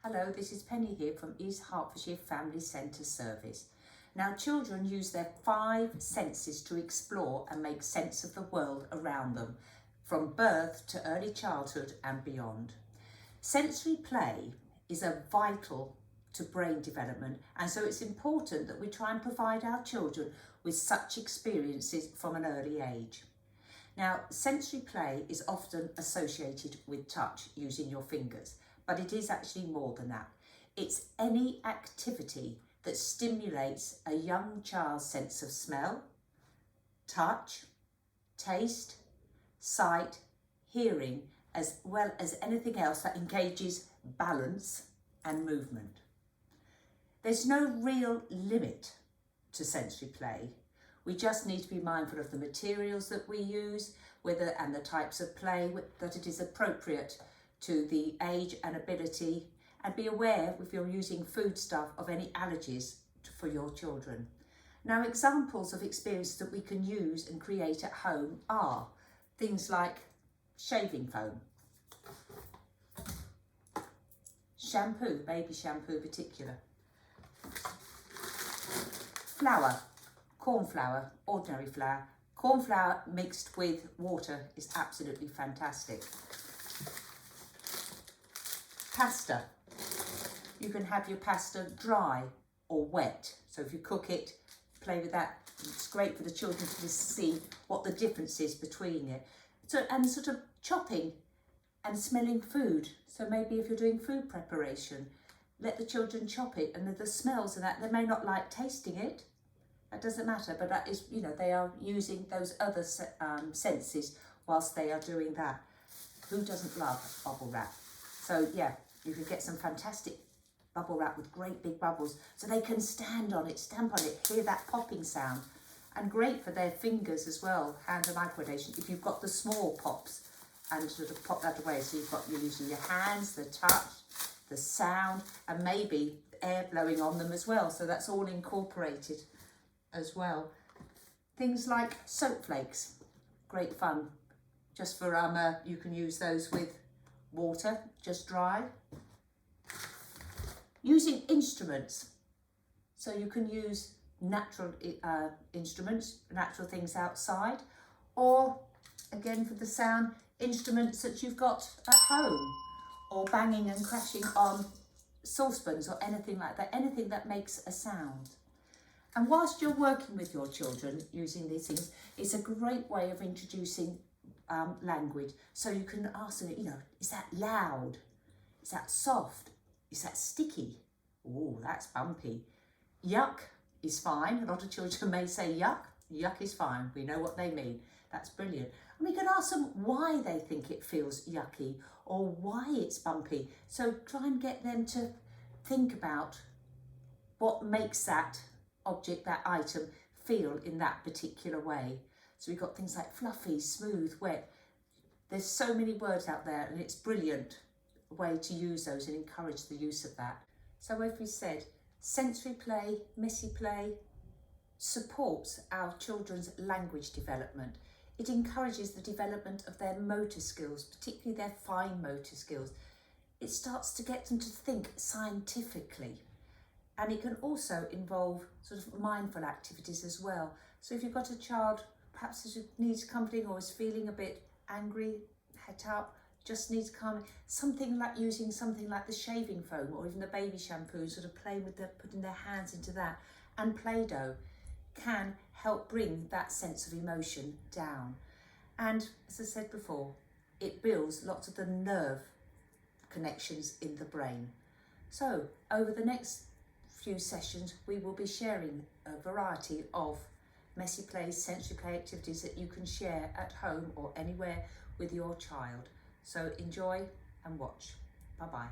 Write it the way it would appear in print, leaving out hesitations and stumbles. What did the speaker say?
Hello, this is Penny here from East Hertfordshire Family Centre Service. Now, children use their 5 senses to explore and make sense of the world around them, from birth to early childhood and beyond. Sensory play is vital to brain development, and so it's important that we try and provide our children with such experiences from an early age. Now, sensory play is often associated with touch, using your fingers, but it is actually more than that. It's any activity that stimulates a young child's sense of smell, touch, taste, sight, hearing, as well as anything else that engages balance and movement. There's no real limit to sensory play. We just need to be mindful of the materials that we use, and the types of play, that it is appropriate to the age and ability, and be aware if you're using foodstuff of any allergies for your children. Now, examples of experiences that we can use and create at home are things like shaving foam, shampoo, baby shampoo in particular, flour, corn flour, ordinary flour. Corn flour mixed with water is absolutely fantastic. Pasta. You can have your pasta dry or wet. So if you cook it, play with that. It's great for the children to just see what the difference is between it. So, and sort of chopping and smelling food. So maybe if you're doing food preparation, let the children chop it, and the smells and that, they may not like tasting it. That doesn't matter, but that is, they are using those other senses whilst they are doing that. Who doesn't love bubble wrap? So yeah, you can get some fantastic bubble wrap with great big bubbles, so they can stand on it, stamp on it, hear that popping sound. And great for their fingers as well, hand and eye coordination, if you've got the small pops, and sort of pop that away. So you're using your hands, the touch, the sound, and maybe air blowing on them as well. So that's all incorporated as well. Things like soap flakes, great fun. Just for you can use those with water, just dry. Using instruments, so you can use natural instruments, natural things outside, or again for the sound, instruments that you've got at home, or banging and crashing on saucepans or anything like that, anything that makes a sound. And whilst you're working with your children using these things, it's a great way of introducing language. So you can ask them, is that loud? Is that soft? Is that sticky? Oh, that's bumpy. Yuck is fine. A lot of children may say yuck. Yuck is fine. We know what they mean. That's brilliant. And we can ask them why they think it feels yucky or why it's bumpy. So try and get them to think about what makes that object, that item, feel in that particular way. So we've got things like fluffy, smooth, wet. There's so many words out there, and it's brilliant way to use those and encourage the use of that. So as we said, sensory play, messy play supports our children's language development. It encourages the development of their motor skills, particularly their fine motor skills. It starts to get them to think scientifically. And it can also involve sort of mindful activities as well. So if you've got a child, perhaps who needs comforting or is feeling a bit angry, het up, just needs calming, something like using something like the shaving foam or even the baby shampoo, sort of playing with putting their hands into that, and Play-Doh can help bring that sense of emotion down. And as I said before, it builds lots of the nerve connections in the brain. So over the next few sessions, we will be sharing a variety of messy play, sensory play activities that you can share at home or anywhere with your child. So enjoy and watch. Bye-bye.